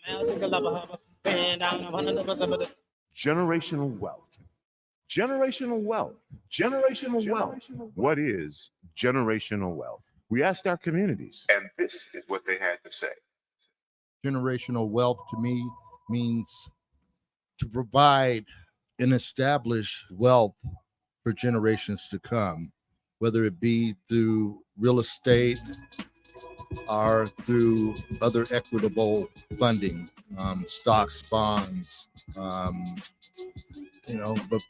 Generational wealth. Generational wealth. Generational wealth. What is generational wealth? We asked our communities, and this is what they had to say. Generational wealth to me means to provide and establish wealth for generations to come, whether it be through real estate or through other equitable funding, stocks, bonds, but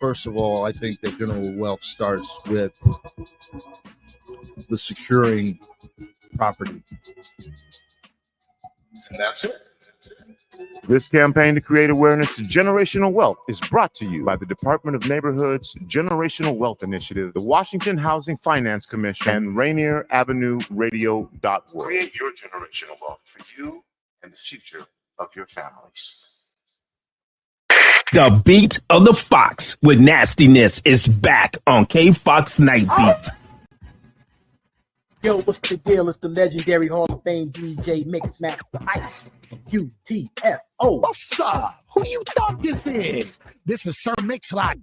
first of all, I think that general wealth starts with the securing property. And that's it. This campaign to create awareness to generational wealth is brought to you by the Department of Neighborhood's Generational Wealth Initiative, the Washington Housing Finance Commission, and Rainier Avenue Radio App. Create your generational wealth for you and the future of your families. The beat of the Fox with nastiness is back on K-Fox Night Beat. Yo, what's the deal? It's the legendary Hall of Fame DJ Mixmaster Ice, UTFO. What's up? Who you thought this is? This is Sir Mix-a-Lot.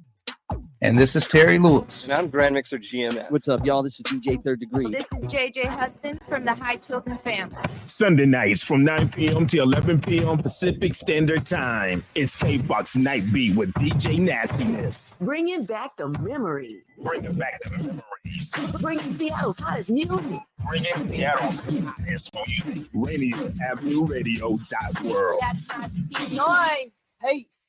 And this is Terry Lewis. And I'm Grand Mixer GMS. What's up, y'all? This is DJ Third Degree. This is JJ Hudson from the High Children family. Sunday nights from 9 p.m. to 11 p.m. Pacific Standard Time. It's K-Fox Night Beat with DJ Nastiness. Bringing back the memories. Bringing back the memories. Bringing Seattle's hottest music. Bringing Seattle's hottest music. Rainier Avenue Radio World. That's not noise. Peace.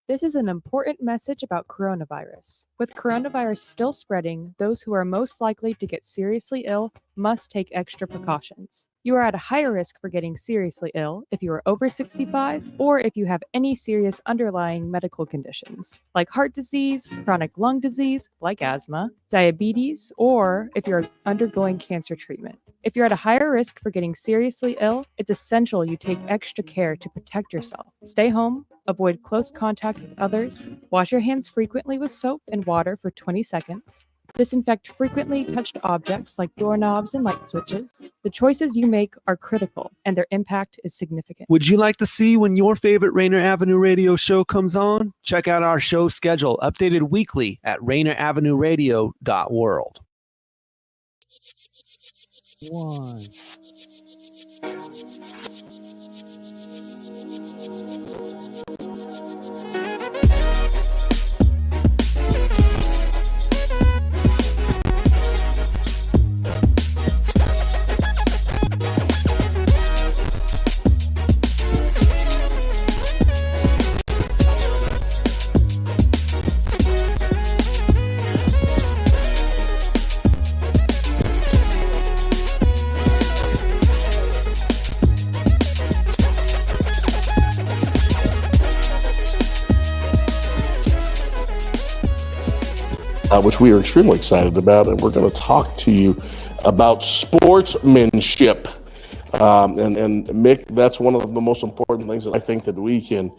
This is an important message about coronavirus. With coronavirus still spreading, those who are most likely to get seriously ill must take extra precautions. You are at a higher risk for getting seriously ill if you are over 65 or if you have any serious underlying medical conditions, like heart disease, chronic lung disease, like asthma, diabetes, or if you're undergoing cancer treatment. If you're at a higher risk for getting seriously ill, it's essential you take extra care to protect yourself. Stay home, avoid close contact with others, wash your hands frequently with soap and water for 20 seconds, disinfect frequently touched objects like doorknobs and light switches. The choices you make are critical, and their impact is significant. Would you like to see when your favorite Rainier Avenue Radio show comes on? Check out our show schedule, updated weekly at rainieravenue.world. One. Which we are extremely excited about, and we're going to talk to you about sportsmanship. And Mick, that's one of the most important things that I think that we can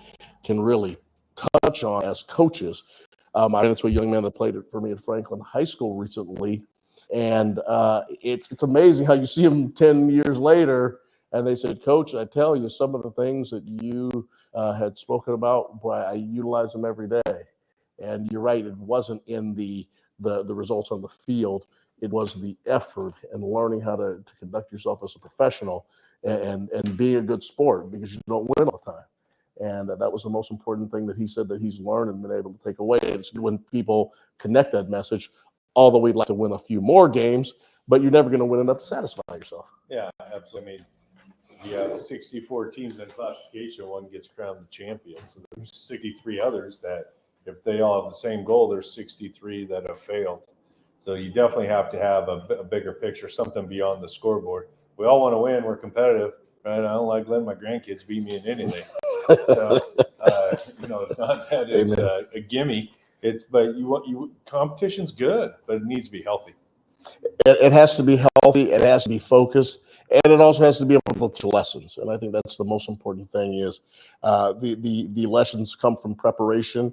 really touch on as coaches. I ran into a young man that played it for me at Franklin High School recently, and it's amazing how you see him 10 years later, and they said, "Coach, I tell you, some of the things that you had spoken about, boy, I utilize them every day." And you're right, it wasn't in the results on the field. It was the effort and learning how to conduct yourself as a professional and being a good sport, because you don't win all the time. And that was the most important thing that he said that he's learned and been able to take away. It's when people connect that message, although we'd like to win a few more games, but you're never going to win enough to satisfy yourself. Yeah, absolutely. I mean, you have 64 teams in classification, one gets crowned the champion. So there's 63 others that, if they all have the same goal, there's 63 that have failed. So you definitely have to have a bigger picture, something beyond the scoreboard. We all want to win. We're competitive, right? I don't like letting my grandkids beat me in anything. So, it's not that it's a gimme. But competition's good, but it needs to be healthy. It has to be healthy. It has to be focused. And it also has to be able to teach lessons. And I think that's the most important thing is the lessons come from preparation.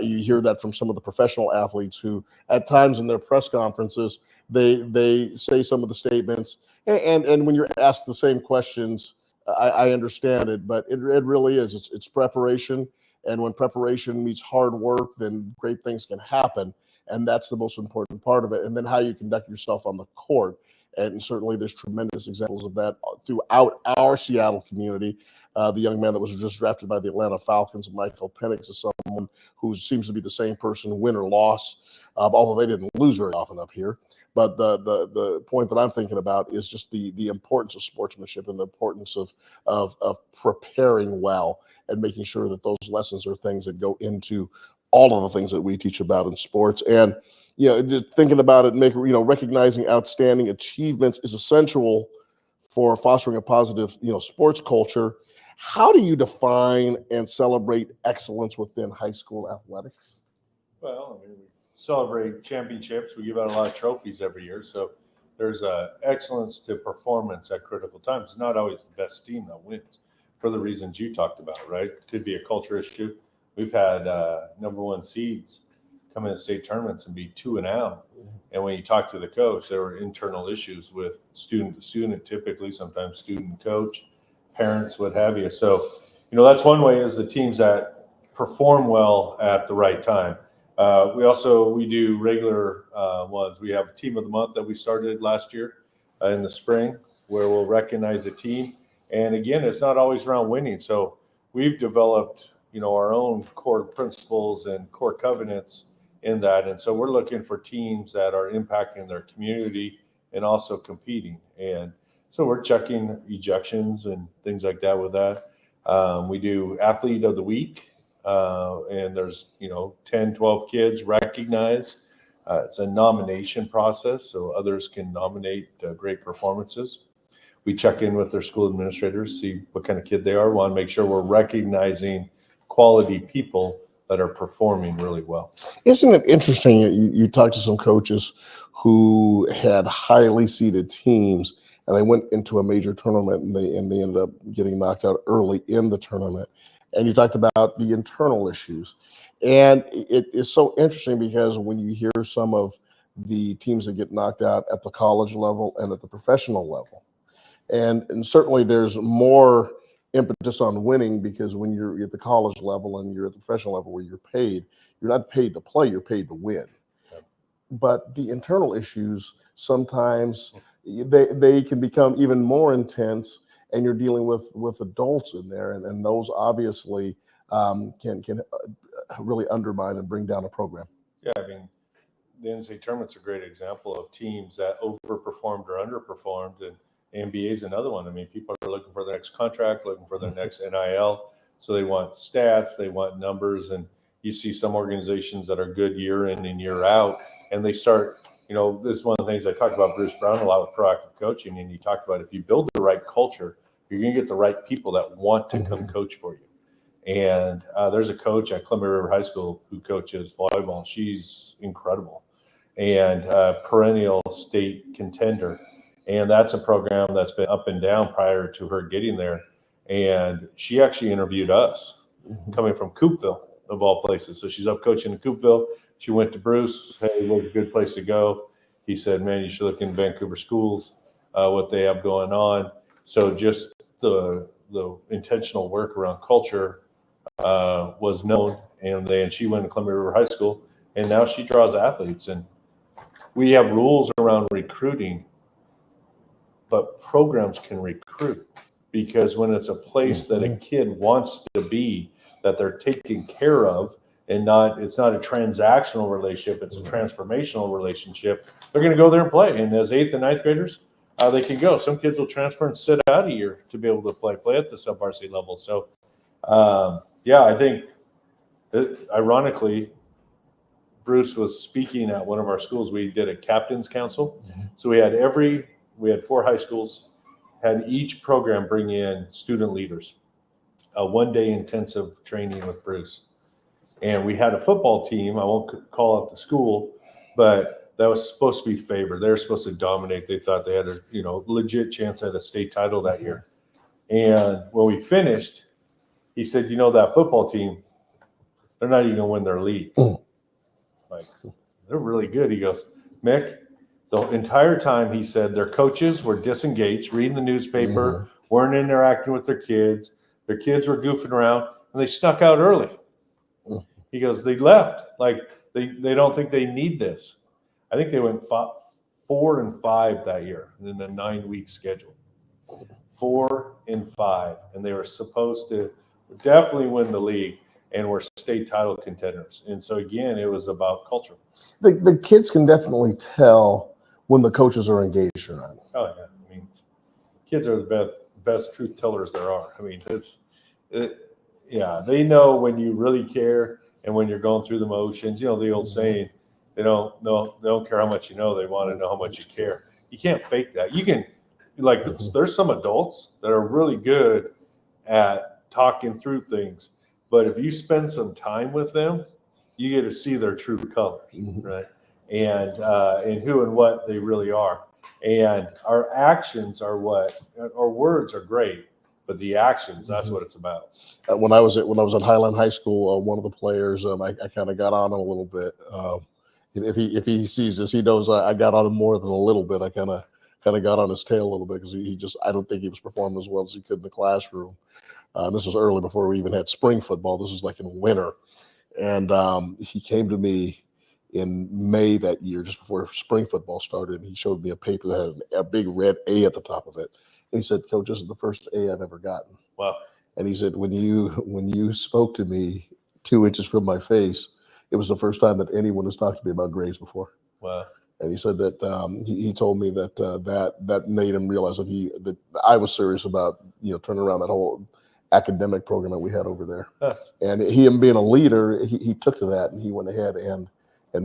You hear that from some of the professional athletes who at times in their press conferences, they say some of the statements. And when you're asked the same questions I understand it, but it really is. It's preparation. And when preparation meets hard work, then great things can happen. And that's the most important part of it. And then how you conduct yourself on the court. And certainly there's tremendous examples of that throughout our Seattle community. The young man that was just drafted by the Atlanta Falcons, Michael Penix, is someone who seems to be the same person, win or loss, although they didn't lose very often up here. But the point that I'm thinking about is just the importance of sportsmanship and the importance of preparing well and making sure that those lessons are things that go into all of the things that we teach about in sports. And just thinking about it, recognizing outstanding achievements is essential for fostering a positive, sports culture. How do you define and celebrate excellence within high school athletics? Well, we celebrate championships. We give out a lot of trophies every year. So there's excellence to performance at critical times. It's not always the best team that wins for the reasons you talked about, right? It could be a culture issue. We've had number one seeds come in state tournaments and be 2-0. And when you talk to the coach, there were internal issues with student to student, typically, sometimes student coach, parents, what have you. So, that's one way, is the teams that perform well at the right time. We do regular ones. We have a team of the month that we started last year in the spring, where we'll recognize a team. And again, it's not always around winning. So we've developed, our own core principles and core covenants in that. And so we're looking for teams that are impacting their community and also competing. And so we're checking ejections and things like that with that. We do athlete of the week. And there's 10, 12 kids recognized. It's a nomination process, so others can nominate great performances. We check in with their school administrators, see what kind of kid they are. We want to make sure we're recognizing quality people that are performing really well. Isn't it interesting? You talked to some coaches who had highly seeded teams, and they went into a major tournament, and they ended up getting knocked out early in the tournament. And you talked about the internal issues. And it is so interesting because when you hear some of the teams that get knocked out at the college level and at the professional level, and certainly there's more impetus on winning, because when you're at the college level and you're at the professional level where you're not paid to play, you're paid to win. Yep. But the internal issues, sometimes they can become even more intense, and you're dealing with adults in there, and those obviously can really undermine and bring down a program. Yeah, the NCAA tournament's a great example of teams that overperformed or underperformed, and NBA is another one. People are looking for their next contract, looking for their next NIL, so they want stats, they want numbers, and you see some organizations that are good year in and year out, and they start. This is one of the things I talk about Bruce Brown a lot with proactive coaching, and he talked about if you build the right culture, you're going to get the right people that want to come coach for you. And there's a coach at Columbia River High School who coaches volleyball. She's incredible and perennial state contender. And that's a program that's been up and down prior to her getting there. And she actually interviewed us coming from Coopville, of all places. So she's up coaching in Coopville. She went to Bruce. Hey, what a good place to go. He said, man, you should look in Vancouver schools, what they have going on. So just the intentional work around culture was known. And then she went to Columbia River High School, and now she draws athletes. And we have rules around recruiting, but programs can recruit, because when it's a place that a kid wants to be, that they're taken care of, and it's not a transactional relationship, it's a transformational relationship, they're going to go there and play. And as 8th and 9th graders, they can go. Some kids will transfer and sit out a year to be able to play at the sub-varsity level. So, I think ironically, Bruce was speaking at one of our schools. We did a captain's council. So we had 4 high schools, had each program bring in student leaders, a 1-day intensive training with Bruce. And we had a football team. I won't call out the school, but that was supposed to be favored. They were supposed to dominate. They thought they had a legit chance at a state title that year. And when we finished, he said, that football team, they're not even going to win their league. Like, they're really good. He goes, Mick, the entire time, he said, their coaches were disengaged, reading the newspaper, weren't interacting with their kids. Their kids were goofing around, and they snuck out early. He goes, they left. Like, they don't think they need this. I think they went 4-5 that year in a 9-week schedule. 4-5, and they were supposed to definitely win the league and were state title contenders. And so again, it was about culture. The kids can definitely tell when the coaches are engaged or not. Oh yeah, I mean, kids are the best truth tellers there are. I mean, yeah, they know when you really care and when you're going through the motions. You know the old saying, they don't care how much you know, they want to know how much you care. You can't fake that. You can, like, there's some adults that are really good at talking through things, but if you spend some time with them, you get to see their true colors, right? And who and what they really are. And our actions are what, our words are great, but the actions, that's what it's about. When I was at Highland High School, one of the players, I kind of got on him a little bit. If he sees this, he knows I got on him more than a little bit. I kind of got on his tail a little bit because he just, I don't think he was performing as well as he could in the classroom. This was early before we even had spring football. This was like in winter. And he came to me in May that year, just before spring football started. And he showed me a paper that had a big red A at the top of it. And he said, "Coach, this is the first A I've ever gotten." Wow. And he said, when you spoke to me 2 inches from my face, it was the first time that anyone has talked to me about grades before. Wow. And he said that he told me that that made him realize that I was serious about turning around that whole academic program that we had over there. Huh. And him being a leader, he took to that and he went ahead and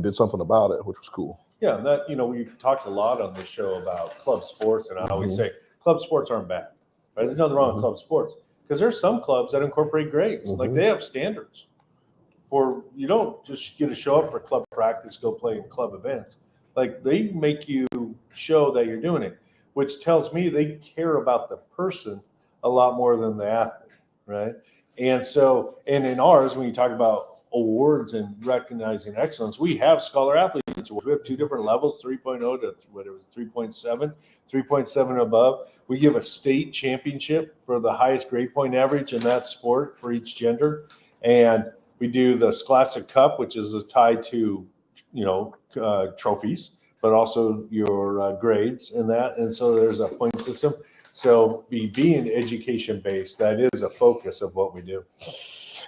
did something about it, which was cool. Yeah, that we've talked a lot on this show about club sports, and I always say club sports aren't bad. Right? There's nothing wrong with club sports because there's some clubs that incorporate grades, like they have standards. You don't just get to show up for club practice, go play in club events. Like, they make you show that you're doing it, which tells me they care about the person a lot more than the athlete, right? And so, and in ours, when you talk about awards and recognizing excellence, we have Scholar Athletes awards. We have 2 different levels, 3.0 to 3.7, 3.7 above. We give a state championship for the highest grade point average in that sport for each gender. And we do the Scholastic Cup, which is tied to, trophies, but also your grades in that. And so there's a point system. So being education-based, that is a focus of what we do.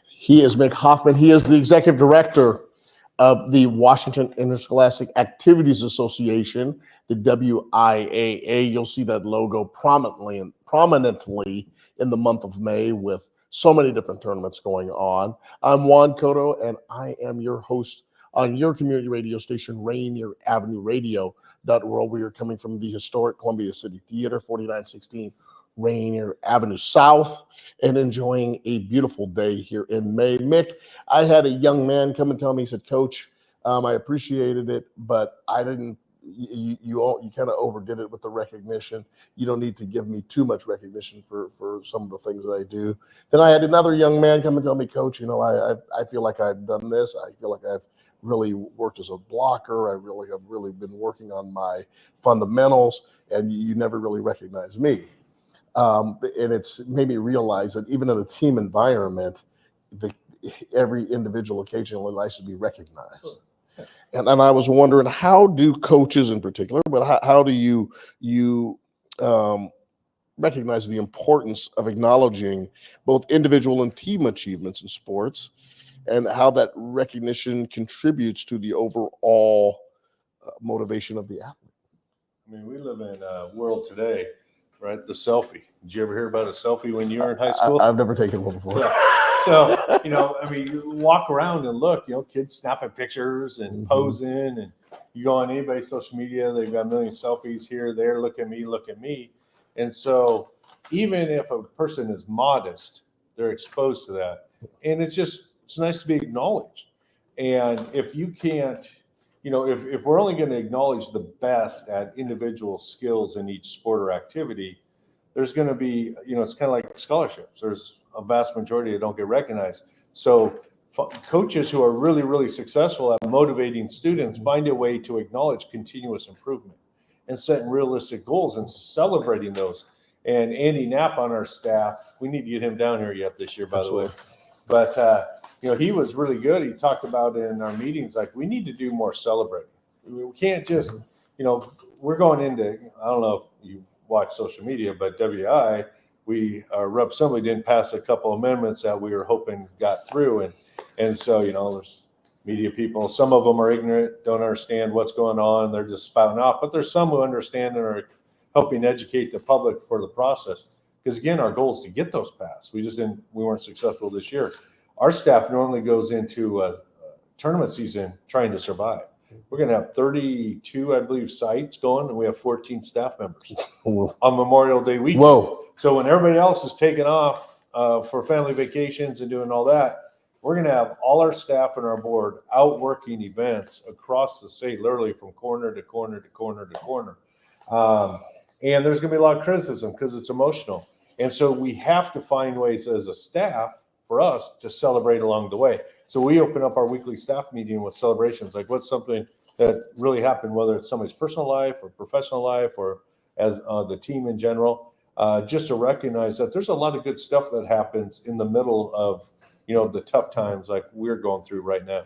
He is Mick Hoffman. He is the executive director of the Washington Interscholastic Activities Association, the WIAA. You'll see that logo prominently in the month of May with so many different tournaments going on. I'm Juan Cotto, and I am your host on your community radio station, Rainier Avenue Radio. We are coming from the historic Columbia City Theater, 4916 Rainier Avenue South, and enjoying a beautiful day here in May. Mick, I had a young man come and tell me, he said, "Coach, I appreciated it, but I didn't, you kind of overdid it with the recognition. You don't need to give me too much recognition for some of the things that I do." Then I had another young man come and tell me, "Coach, I feel like I've done this. I feel like I've really worked as a blocker. I really have been working on my fundamentals, and you never really recognize me." And it's made me realize that even in a team environment, every individual occasionally likes to be recognized. Sure. And I was wondering, how do coaches in particular, but how do you recognize the importance of acknowledging both individual and team achievements in sports, and how that recognition contributes to the overall motivation of the athlete? I mean, we live in a world today, right? The selfie. Did you ever hear about a selfie when you were in high school? I've never taken one before. Yeah. So, you walk around and look, kids snapping pictures and posing, and you go on anybody's social media, they've got a million selfies here, there, look at me. And so even if a person is modest, they're exposed to that. And it's nice to be acknowledged. And if you can't, if we're only going to acknowledge the best at individual skills in each sport or activity, there's going to be, it's kind of like scholarships. There's a vast majority that don't get recognized. So coaches who are really, really successful at motivating students find a way to acknowledge continuous improvement and setting realistic goals and celebrating those. And Andy Knapp on our staff, we need to get him down here yet this year, by the way. But, he was really good. He talked about in our meetings, like, we need to do more celebrating. We can't just, we're going into, I don't know if you watch social media, but WI, Rep. Assembly didn't pass a couple amendments that we were hoping got through. And so, there's media people, some of them are ignorant, don't understand what's going on. They're just spouting off, but there's some who understand and are helping educate the public for the process. Because again, our goal is to get those passed. We weren't successful this year. Our staff normally goes into a tournament season trying to survive. We're going to have 32, I believe, sites going, and we have 14 staff members on Memorial Day weekend. Whoa. So when everybody else is taking off for family vacations and doing all that, we're going to have all our staff and our board out working events across the state, literally from corner to corner to corner to corner. And there's going to be a lot of criticism because it's emotional. And so we have to find ways as a staff for us to celebrate along the way. So we open up our weekly staff meeting with celebrations, like what's something that really happened, whether it's somebody's personal life or professional life or as the team in general, just to recognize that there's a lot of good stuff that happens in the middle of, the tough times like we're going through right now.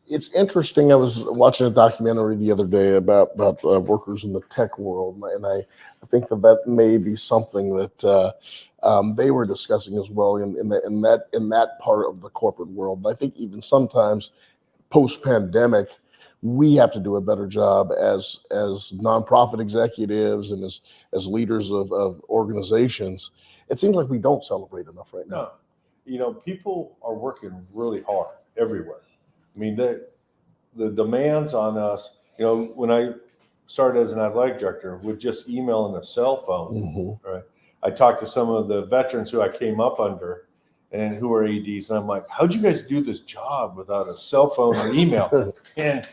It's interesting. I was watching a documentary the other day about workers in the tech world, and I think that may be something that they were discussing as well in that part of the corporate world. I think even sometimes post-pandemic, we have to do a better job as nonprofit executives and as leaders of organizations. It seems like we don't celebrate enough right now. No, people are working really hard everywhere. I mean, the demands on us, when I started as an athletic director with just email and a cell phone, right? I talked to some of the veterans who I came up under and who are ADs, and I'm like, how'd you guys do this job without a cell phone or email? And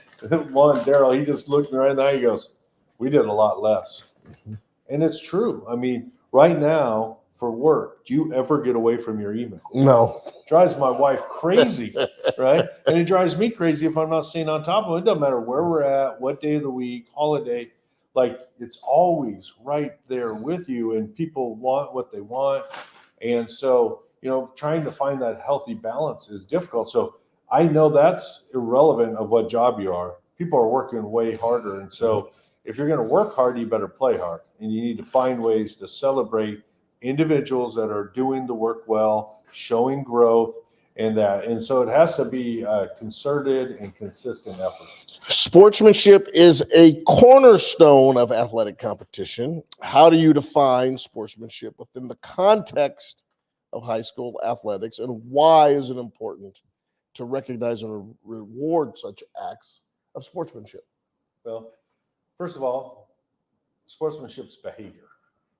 one, Daryl, he just looked me right in the eye, he goes, we did a lot less. And it's true. I mean, right now, for work, do you ever get away from your email? No. Drives my wife crazy, right? And it drives me crazy if I'm not staying on top of it. It doesn't matter where we're at, what day of the week, holiday, like it's always right there with you, and people want what they want. And so, trying to find that healthy balance is difficult. So I know that's irrelevant of what job you are. People are working way harder. And so if you're going to work hard, you better play hard, and you need to find ways to celebrate individuals that are doing the work well, showing growth, and so it has to be a concerted and consistent effort. Sportsmanship is a cornerstone of athletic competition. How do you define sportsmanship within the context of high school athletics, and why is it important to recognize and reward such acts of sportsmanship? Well, first of all, sportsmanship's behavior,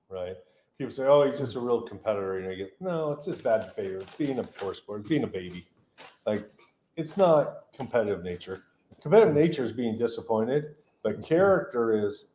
right? People say, oh, he's just a real competitor. And I get, no, it's just bad behavior. It's being a poor sport, it's being a baby. Like, it's not competitive nature. Competitive nature is being disappointed, but character is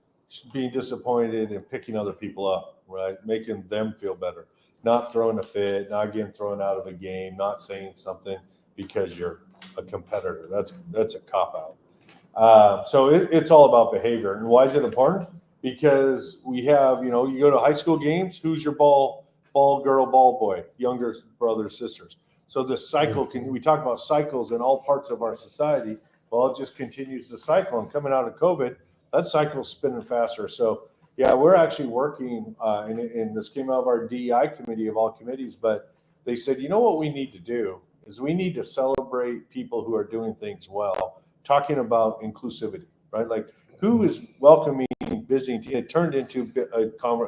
being disappointed and picking other people up, right? Making them feel better. Not throwing a fit, not getting thrown out of a game, not saying something because you're a competitor. That's a cop-out. So it's all about behavior. And why is it important? Because we have, you go to high school games, who's your ball girl, ball boy, younger brothers, sisters. So this cycle we talk about cycles in all parts of our society. Well, it just continues the cycle. And coming out of COVID, that cycle's spinning faster. So yeah, we're actually working, and this came out of our DEI committee of all committees, but they said, what we need to do is we need to celebrate people who are doing things well, talking about inclusivity, right? Like, who is welcoming, visiting? It turned into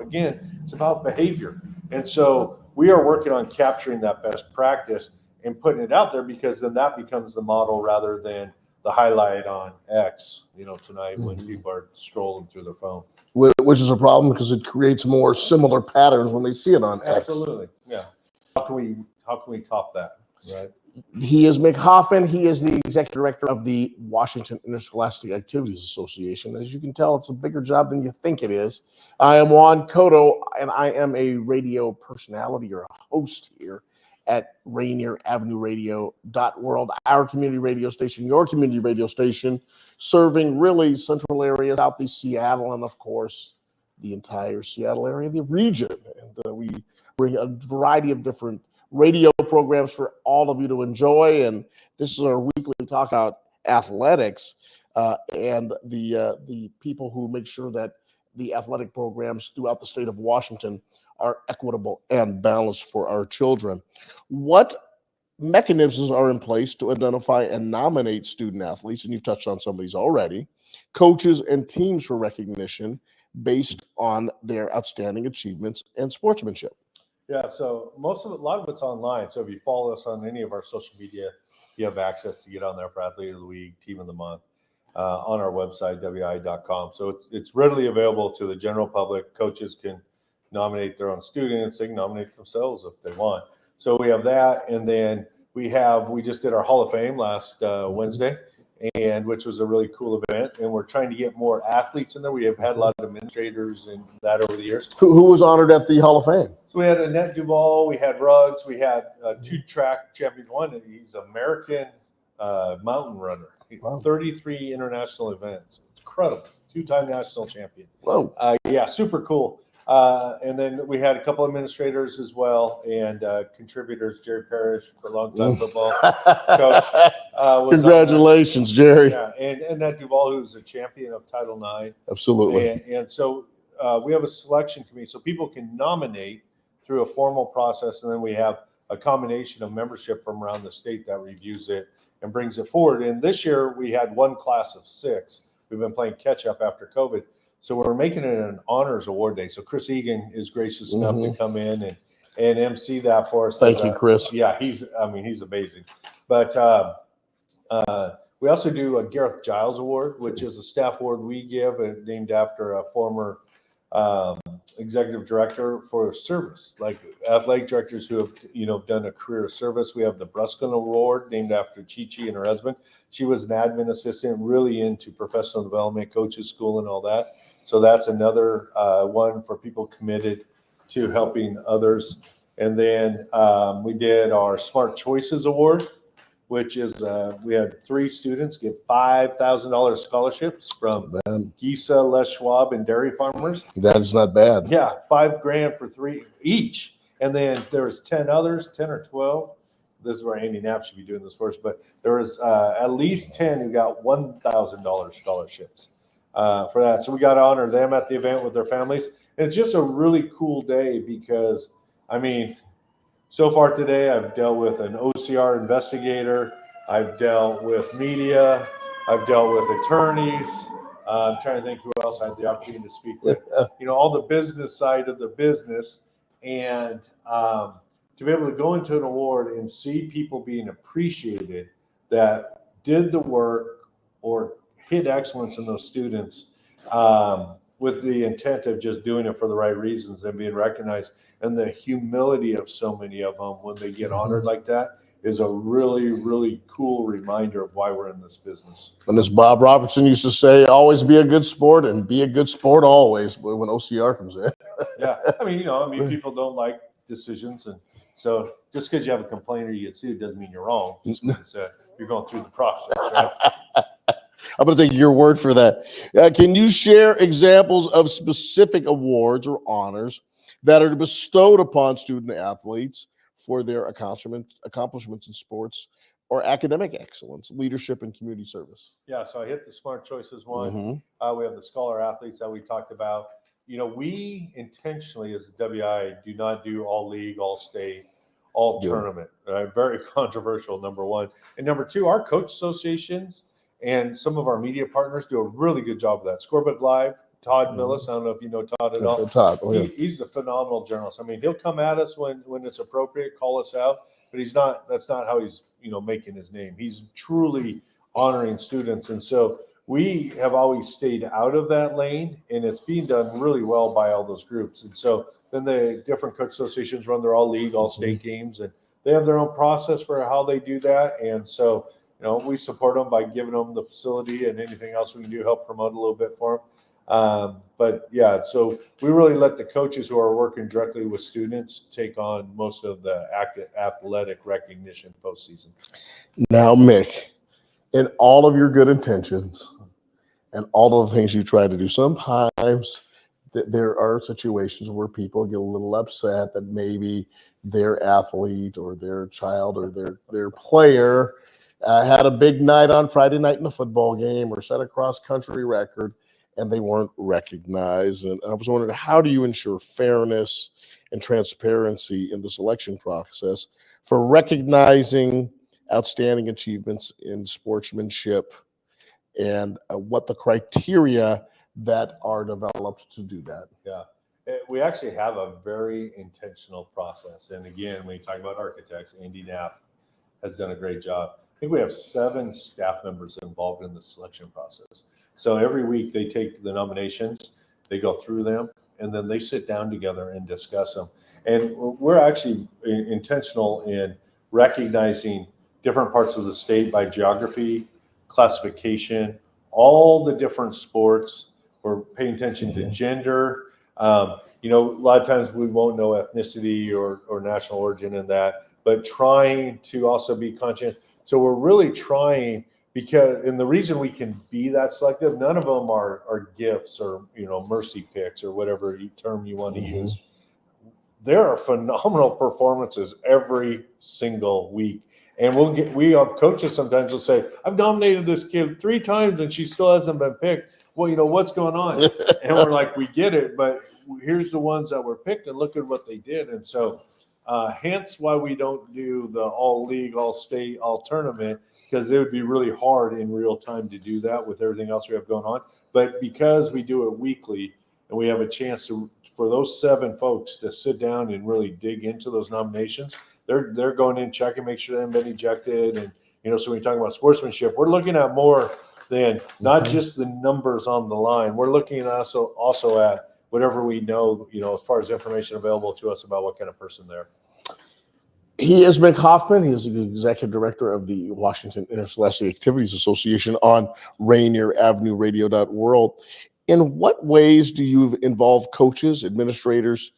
again, it's about behavior. And so we are working on capturing that best practice and putting it out there, because then that becomes the model rather than the highlight on X, tonight when people are scrolling through their phone. Which is a problem because it creates more similar patterns when they see it on X. Absolutely, yeah. How can we top that, right? He is Mick Hoffman. He is the executive director of the Washington Interscholastic Activities Association. As you can tell, it's a bigger job than you think it is. I am Juan Cotto, and I am a radio personality or a host here at Rainier Avenue Radio .world, our community radio station, your community radio station, serving really central area, Southeast Seattle, and of course, the entire Seattle area, the region. And we bring a variety of different radio programs for all of you to enjoy. And this is our weekly talk about athletics and the people who make sure that the athletic programs throughout the state of Washington are equitable and balanced for our children. What mechanisms are in place to identify and nominate student athletes, and you've touched on some of these already, coaches and teams for recognition based on their outstanding achievements and sportsmanship? Yeah, so a lot of it's online. So if you follow us on any of our social media, you have access to get on there for Athlete of the Week, Team of the Month, on our website, WIAA.com. So it's readily available to the general public. Coaches can nominate their own students. They can nominate themselves if they want. So we have that. And then we just did our Hall of Fame last Wednesday, and which was a really cool event. And we're trying to get more athletes in there. We have had a lot of administrators and that over the years. Who was honored at the Hall of Fame? So we had Annette Duvall, we had Ruggs, we had 2 track champions. One, he's an American mountain runner. Wow. 33 international events. It's incredible. 2-time national champion. Whoa. Yeah, super cool. And then we had a couple administrators as well, and contributors. Jerry Parrish, for a long time football coach. Congratulations, Jerry. Yeah, and Annette Duvall, who's a champion of Title IX. Absolutely. And so we have a selection committee, so people can nominate through a formal process, and then we have a combination of membership from around the state that reviews it and brings it forward. And this year we had one class of 6. We've been playing catch up after COVID. So we're making it an honors award day. So Chris Egan is gracious enough to come in and MC that for us. Thank you, Chris. Yeah, he's amazing. But we also do a Gareth Giles Award, which is a staff award we give, named after a former executive director for service, like athletic directors who have done a career of service. We have the Bruskin Award, named after Chi-Chi and her husband. She was an admin assistant, really into professional development, coaches school and all that. So that's another one for people committed to helping others. And then we did our Smart Choices Award, which is we had 3 students get $5,000 scholarships from Gisa, Les Schwab, and dairy farmers. That's not bad. Yeah, $5,000 for 3 each. And then there's 10 others, 10 or 12. This is where Andy Knapp should be doing this for us. But there was at least 10 who got $1,000 scholarships for that. So we got to honor them at the event with their families. And it's just a really cool day because, so far today, I've dealt with an OCR investigator. I've dealt with media. I've dealt with attorneys. I'm trying to think who else I had the opportunity to speak with. All the business side of the business. And to be able to go into an award and see people being appreciated that did the work or hit excellence in those students with the intent of just doing it for the right reasons and being recognized, and the humility of so many of them when they get honored like that is a really, really cool reminder of why we're in this business. And as Bob Robertson used to say, always be a good sport and be a good sport always when OCR comes in. Yeah. People don't like decisions. And so just because you have a complaint or you get sued doesn't mean you're wrong. Just means you're going through the process, right? I'm going to take your word for that. Can you share examples of specific awards or honors that are bestowed upon student athletes for their accomplishments in sports or academic excellence, leadership, and community service? Yeah, so I hit the Smart Choices one. We have the Scholar Athletes that we talked about. We intentionally, as the WI, do not do all league, all state, all tournament. Very controversial, number one. And number two, our coach associations and some of our media partners do a really good job of that. Scorebook Live, Todd Millis, I don't know if you know Todd at all. Todd, he's a phenomenal journalist. He'll come at us when it's appropriate, call us out, but that's not how he's, making his name. He's truly honoring students. And so we have always stayed out of that lane, and it's being done really well by all those groups. And so then the different coach associations run their all league, all state games, and they have their own process for how they do that. And so, we support them by giving them the facility and anything else we can do, help promote a little bit for them. But yeah, so we really let the coaches who are working directly with students take on most of the athletic recognition postseason. Now, Mick, in all of your good intentions and all of the things you try to do, sometimes there are situations where people get a little upset that maybe their athlete or their child or their player had a big night on Friday night in a football game or set a cross-country record and they weren't recognized. And I was wondering, how do you ensure fairness and transparency in the selection process for recognizing outstanding achievements in sportsmanship and what the criteria that are developed to do that? Yeah. We actually have a very intentional process. And again, when you talk about architects, Andy Knapp has done a great job. I think we have 7 staff members involved in the selection process. So every week they take the nominations, they go through them, and then they sit down together and discuss them. And we're actually intentional in recognizing different parts of the state by geography, classification, all the different sports. We're paying attention to gender. You know, a lot of times we won't know ethnicity or national origin in that, but trying to also be conscious. So we're really trying, because, and the reason we can be that selective, none of them are gifts or, you know, mercy picks or whatever term you want to use. There are phenomenal performances every single week. And we have coaches sometimes will say, I've nominated this kid 3 times and she still hasn't been picked. Well, you know, what's going on? And we're like, we get it, but here's the ones that were picked and look at what they did. And so hence why we don't do the all league, all state, all tournament, because it would be really hard in real time to do that with everything else we have going on. But because we do it weekly and we have a chance for those 7 folks to sit down and really dig into those nominations, they're going in, checking, make sure they haven't been ejected. And, you know, so when you're talking about sportsmanship, we're looking at more than not just the numbers on the line. We're looking at also at whatever we know, you know, as far as information available to us about what kind of person they're. He is Mick Hoffman. He is the executive director of the Washington Interscholastic Activities Association on Rainier Avenue Radio.world. In what ways do you involve coaches, administrators,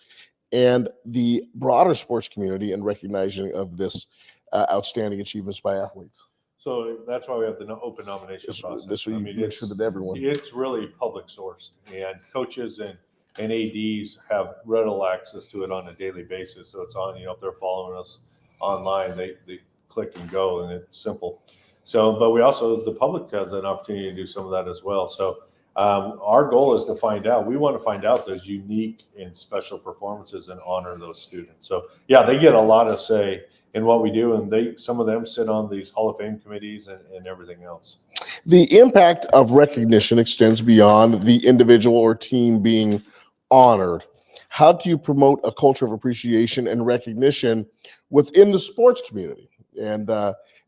and the broader sports community in recognizing of this outstanding achievements by athletes? So that's why we have the open nomination process. This will make sure that everyone. It's really public sourced, and coaches and ADs have readily access to it on a daily basis. So it's on, you know, if they're following us online, they click and go, and it's simple. So, but we also, the public has an opportunity to do some of that as well. So our goal is to find out, we want to find out those unique and special performances and honor those students. So yeah, they get a lot of say in what we do, and some of them sit on these Hall of Fame committees and everything else. The impact of recognition extends beyond the individual or team being honored. How do you promote a culture of appreciation and recognition within the sports community and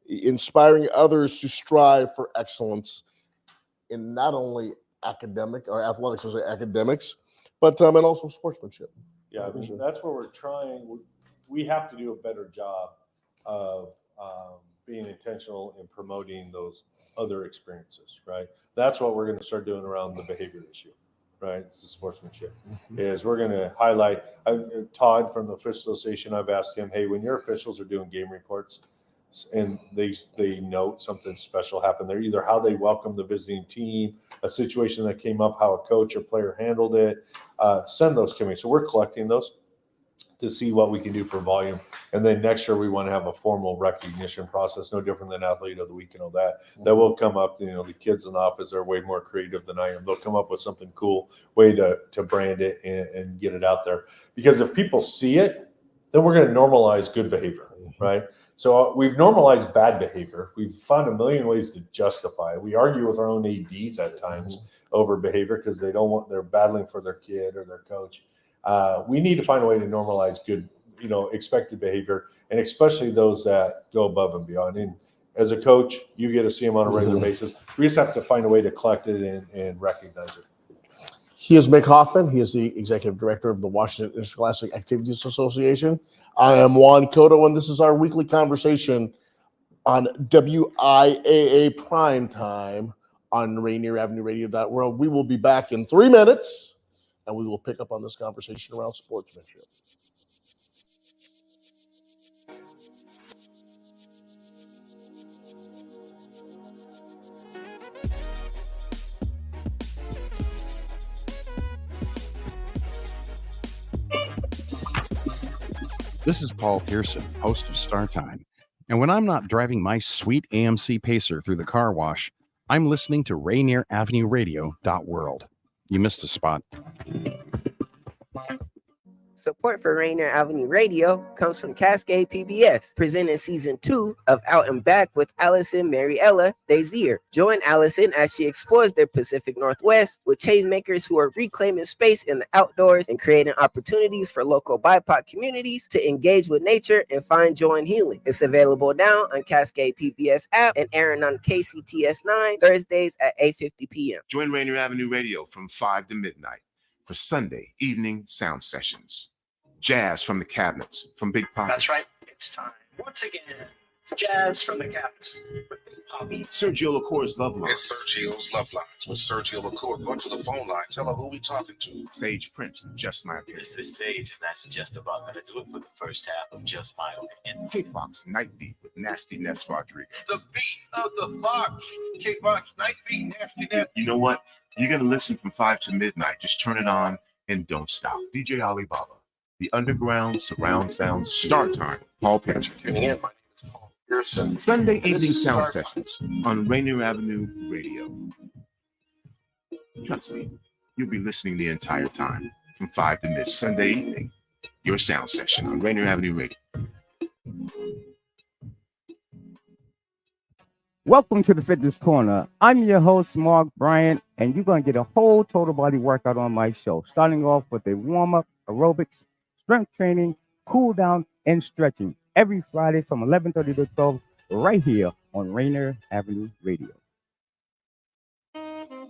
inspiring others to strive for excellence in not only academic or athletics, or say academics, but and also sportsmanship? Yeah, I mean, that's where we're trying. We have to do a better job of being intentional in promoting those other experiences, right? That's what we're going to start doing around the behavior issue, right? It's the sportsmanship. Is we're going to highlight Todd from the Official Association. I've asked him, hey, when your officials are doing game reports and they note something special happened there, either how they welcome the visiting team, a situation that came up, how a coach or player handled it, send those to me. So we're collecting those to see what we can do for volume. And then next year we want to have a formal recognition process, no different than Athlete of the Week and all that. That will come up, you know, the kids in the office are way more creative than I am. They'll come up with something cool, way to brand it and get it out there. Because if people see it, then we're going to normalize good behavior, right? So we've normalized bad behavior. We've found a million ways to justify it. We argue with our own ADs at times over behavior because they're battling for their kid or their coach. We need to find a way to normalize good, you know, expected behavior, and especially those that go above and beyond. And as a coach, you get to see them on a regular basis. We just have to find a way to collect it and recognize it. He is Mick Hoffman. He is the executive director of the Washington Interscholastic Activities Association. I am Juan Cotto, and this is our weekly conversation on WIAA Primetime on Rainier Avenue Radio.world. We will be back in 3 minutes, and we will pick up on this conversation around sportsmanship. This is Paul Pearson, host of Star Time. And when I'm not driving my sweet AMC Pacer through the car wash, I'm listening to Rainier Avenue Radio.world. You missed a spot. Support for Rainier Avenue Radio comes from Cascade PBS, presenting season 2 of Out and Back with Allison Mariella Desir. Join Allison as she explores the Pacific Northwest with changemakers who are reclaiming space in the outdoors and creating opportunities for local BIPOC communities to engage with nature and find joy and healing. It's available now on Cascade PBS app and airing on KCTS 9 Thursdays at 8:50 p.m. Join Rainier Avenue Radio from 5 to midnight for Sunday evening sound sessions. Jazz from the cabinets, from Big Poppy. That's right. It's time once again for Jazz from the Cabinets with Big Poppy. Sergio LaCour's Love Lines. It's Sergio's Love Lines with Sergio LaCour. Go to the phone line. Tell her who we talking to. Sage Prince, Just My Opinion. This is Sage, and that's just about going to do it for the first half of Just My Opinion. K-Fox Night Beat with Nasty Ness Rodriguez. The beat of the Fox. K-Fox Night Beat, Nasty Ness. You know what? You're going to listen from 5 to midnight. Just turn it on and don't stop. DJ Alibaba. The underground surround sound start time. Paul Pearson. Tuning in. My name is Paul Pearson. Sunday evening sound sessions on Rainier Avenue Radio. Trust me, you'll be listening the entire time from 5 to midnight. Sunday evening, your sound session on Rainier Avenue Radio. Welcome to the Fitness Corner. I'm your host, Mark Bryant, and you're going to get a whole total body workout on my show, starting off with a warm-up, aerobics, strength training, cool down, and stretching every Friday from 11:30 to 12 right here on Rainier Avenue Radio.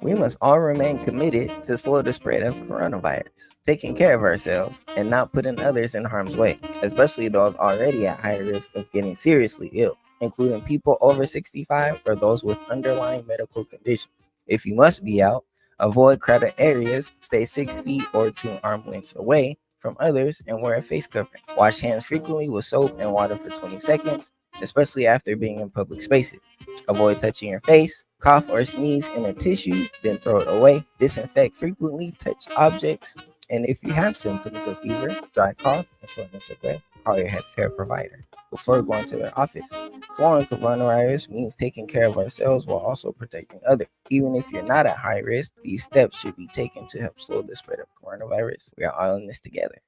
We must all remain committed to slow the spread of coronavirus, taking care of ourselves and not putting others in harm's way, especially those already at high risk of getting seriously ill, including people over 65 or those with underlying medical conditions. If you must be out, avoid crowded areas, stay 6 feet or 2 arm lengths away from others, and wear a face covering. Wash hands frequently with soap and water for 20 seconds, especially after being in public spaces. Avoid touching your face. Cough or sneeze in a tissue, then throw it away. Disinfect frequently touched objects. And if you have symptoms of fever, dry cough, and shortness of breath, call your healthcare provider before going to their office. Slowing coronavirus means taking care of ourselves while also protecting others. Even if you're not at high risk, these steps should be taken to help slow the spread of coronavirus. We are all in this together.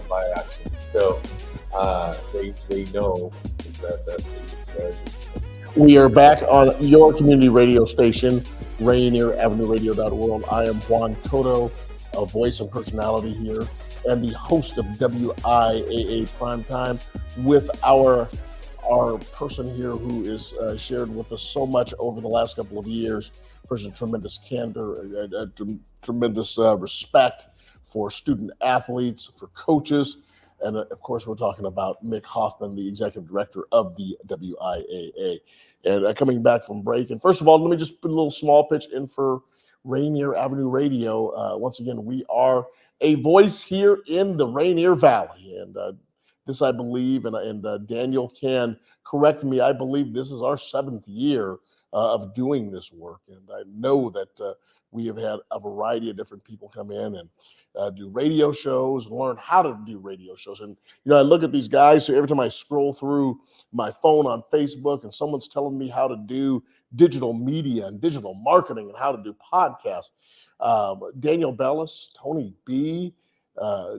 By action. So they know that We are back on your community radio station, Rainier Avenue Radio.world. I am Juan Cotto, a voice and personality here, and the host of WIAA Primetime, with our person here who is shared with us so much over the last couple of years. Person, tremendous candor, tremendous respect for student athletes, for coaches, and of course we're talking about Mick Hoffman, the executive director of the WIAA. And coming back from break, and first of all, let me just put a little small pitch in for Rainier Avenue Radio. Once again, we are a voice here in the Rainier Valley, and this I believe, and Daniel can correct me, I believe this is our 7th year of doing this work, and I know that we have had a variety of different people come in and do radio shows and learn how to do radio shows. And, I look at these guys, so every time I scroll through my phone on Facebook and someone's telling me how to do digital media and digital marketing and how to do podcasts, Daniel Bellis, Tony B.,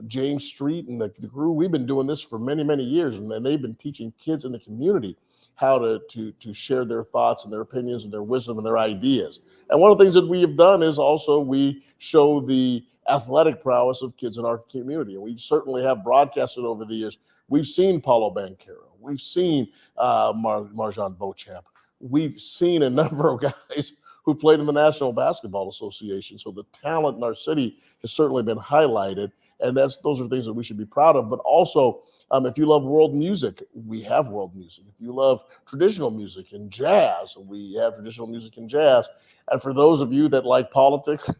James Street, and the crew, we've been doing this for many, many years, and they've been teaching kids in the community how to share their thoughts and their opinions and their wisdom and their ideas. And one of the things that we have done is also we show the athletic prowess of kids in our community. And we certainly have broadcasted over the years. We've seen Paulo Banchero. We've seen Marjan Beauchamp. We've seen a number of guys who played in the National Basketball Association. So the talent in our city has certainly been highlighted. And those are things that we should be proud of. But also, if you love world music, we have world music. If you love traditional music and jazz, we have traditional music and jazz. And for those of you that like politics,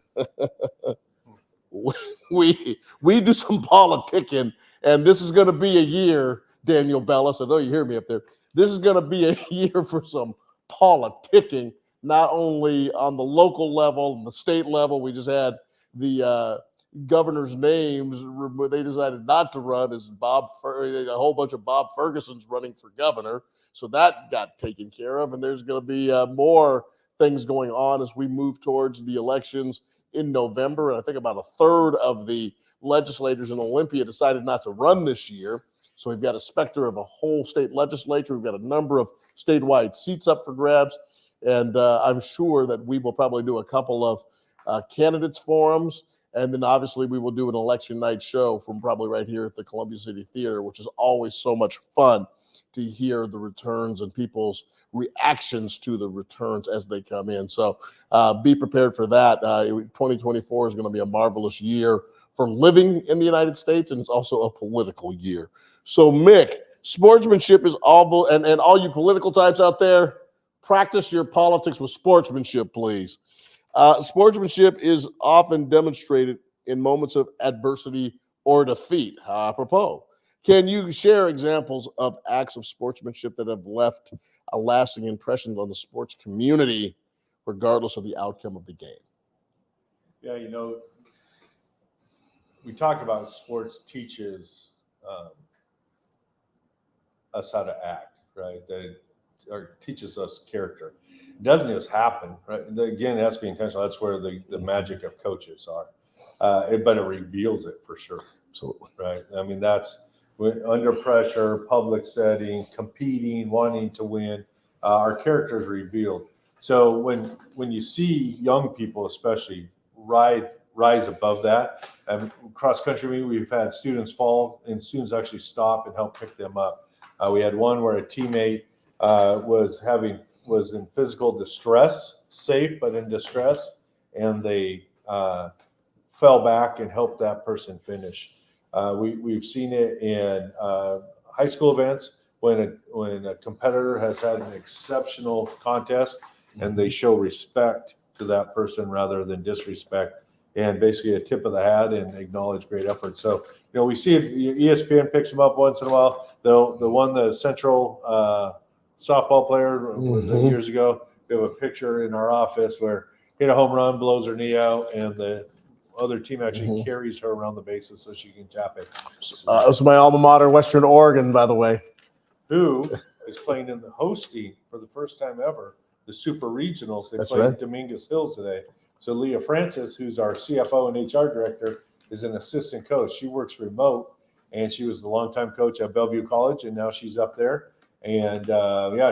we do some politicking And this is going to be a year, Daniel Bellis, I know you hear me up there. This is going to be a year for some politicking, not only on the local level and the state level. We just had the governor's names. They decided not to run as a whole bunch of Bob Ferguson's running for governor. So that got taken care of. And there's going to be more things going on as we move towards the elections in November. And I think about a third of the legislators in Olympia decided not to run this year. So we've got a specter of a whole state legislature. We've got a number of statewide seats up for grabs. And I'm sure that we will probably do a couple of candidates forums. And then obviously we will do an election night show from probably right here at the Columbia City Theater, which is always so much fun to hear the returns and people's reactions to the returns as they come in. So be prepared for that. 2024 is going to be a marvelous year for living in the United States, and it's also a political year. So Mick, sportsmanship is all, and all you political types out there, practice your politics with sportsmanship, please. Sportsmanship is often demonstrated in moments of adversity or defeat. Apropos, can you share examples of acts of sportsmanship that have left a lasting impression on the sports community, regardless of the outcome of the game? Yeah, we talk about sports teaches us how to act, right? Or teaches us character. It doesn't just happen, right? Again, it has to be intentional. That's where the magic of coaches are. But it reveals it for sure. Absolutely. Right. I mean, that's under pressure, public setting, competing, wanting to win, our character is revealed. So when you see young people, especially, rise above that, cross country, we've had students fall and students actually stop and help pick them up. We had one where a teammate was in physical distress, safe but in distress, and they fell back and helped that person finish. We've seen it in high school events when a competitor has had an exceptional contest and they show respect to that person rather than disrespect, and basically a tip of the hat and acknowledge great effort. So, we see it, ESPN picks them up once in a while. The Central softball player was years ago. We have a picture in our office where hit a home run, blows her knee out, and the other team actually carries her around the bases so she can tap it. It was my alma mater, Western Oregon, by the way. Who is playing in the hosting for the first time ever, the Super Regionals. They That's played right. at Dominguez Hills today. So Leah Francis, who's our CFO and HR director, is an assistant coach. She works remote, and she was the longtime coach at Bellevue College, and now she's up there. And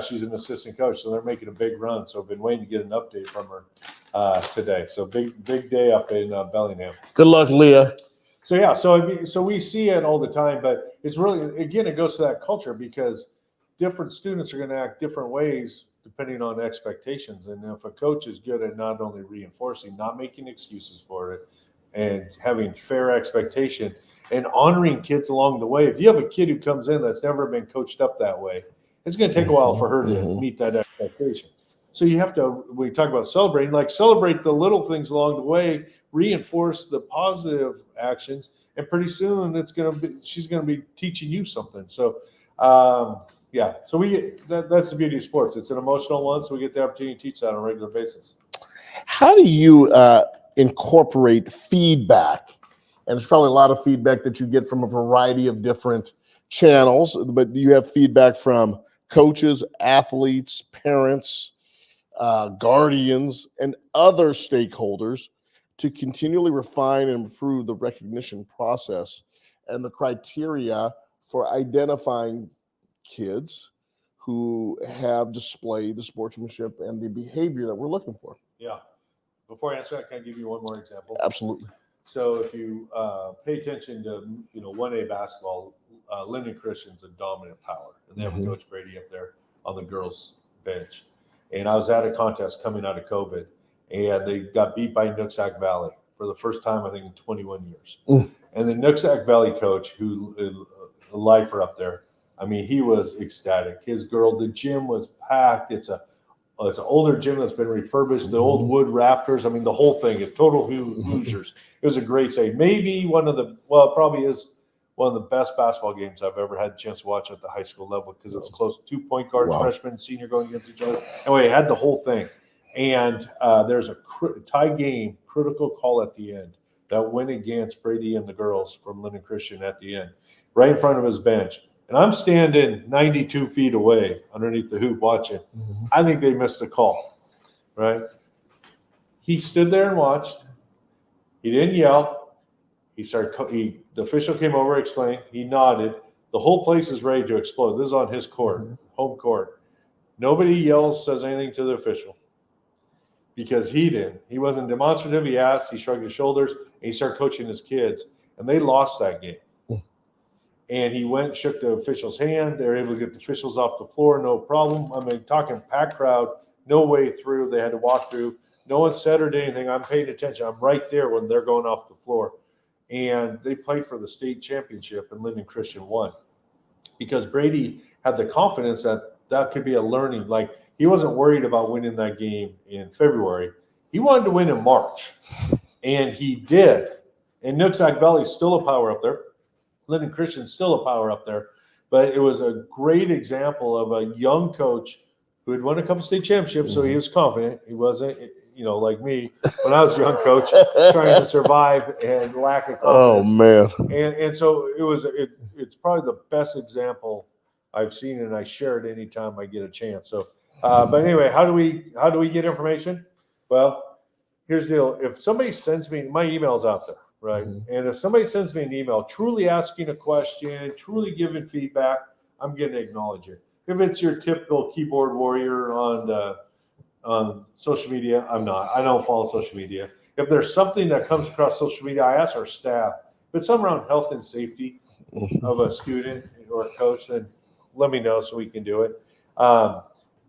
she's an assistant coach, so they're making a big run. So I've been waiting to get an update from her today. So big day up in Bellingham. Good luck, Leah. So we see it all the time, but it's really, again, it goes to that culture because different students are going to act different ways depending on expectations. And if a coach is good at not only reinforcing, not making excuses for it, and having fair expectation and honoring kids along the way. If you have a kid who comes in that's never been coached up that way, it's going to take a while for her to meet that expectation. So you have to, we talk about celebrating, celebrate the little things along the way, reinforce the positive actions, and pretty soon she's going to be teaching you something. So, so that's the beauty of sports. It's an emotional one, so we get the opportunity to teach that on a regular basis. How do you incorporate feedback? And there's probably a lot of feedback that you get from a variety of different channels, but do you have feedback from coaches, athletes, parents, guardians, and other stakeholders to continually refine and improve the recognition process and the criteria for identifying kids who have displayed the sportsmanship and the behavior that we're looking for? Yeah. Before I answer that, can I give you one more example? Absolutely. So if you pay attention to 1A basketball, Lyndon Christian's a dominant power, and they have Coach Brady up there on the girls' bench. And I was at a contest coming out of COVID, and they got beat by Nooksack Valley for the first time, I think, in 21 years. And the Nooksack Valley coach, who a lifer up there, I mean, he was ecstatic. The gym was packed. It's an older gym that's been refurbished. The old wood rafters. I mean, the whole thing is total Hoosiers. It was a great say. Maybe probably is one of the best basketball games I've ever had a chance to watch at the high school level because it was close. 2 point guards, Wow. freshman and senior going against each other. Anyway, had the whole thing. And there's a tie game, critical call at the end that went against Brady and the girls from Linden Christian at the end, right in front of his bench. And I'm standing 92 feet away underneath the hoop watching. I think they missed a call, right? He stood there and watched. He didn't yell. The official came over, explained. He nodded. The whole place is ready to explode. This is on his court, home court. Nobody yells, says anything to the official because he didn't. He wasn't demonstrative. He asked. He shrugged his shoulders, and he started coaching his kids. And they lost that game. And he went and shook the official's hand. They were able to get the officials off the floor, no problem. I mean, talking packed crowd, no way through. They had to walk through. No one said or did anything. I'm paying attention. I'm right there when they're going off the floor. And they played for the state championship, and Linden Christian won because Brady had the confidence that that could be a learning. Like, he wasn't worried about winning that game in February. He wanted to win in March, and he did. And Nooksack Valley's still a power up there. Linden Christian's still a power up there. But it was a great example of a young coach who had won a couple state championships, so he was confident. He wasn't, like me when I was a young coach, trying to survive and lack of confidence. Oh, man. And so it's probably the best example I've seen, and I share it anytime I get a chance. So, but anyway, how do we get information? Well, here's the deal. If somebody sends me, my email's out there, right? And if somebody sends me an email, truly asking a question, truly giving feedback, I'm going to acknowledge it. If it's your typical keyboard warrior on social media, I'm not. I don't follow social media. If there's something that comes across social media, I ask our staff. If it's something around health and safety of a student or a coach, then let me know so we can do it.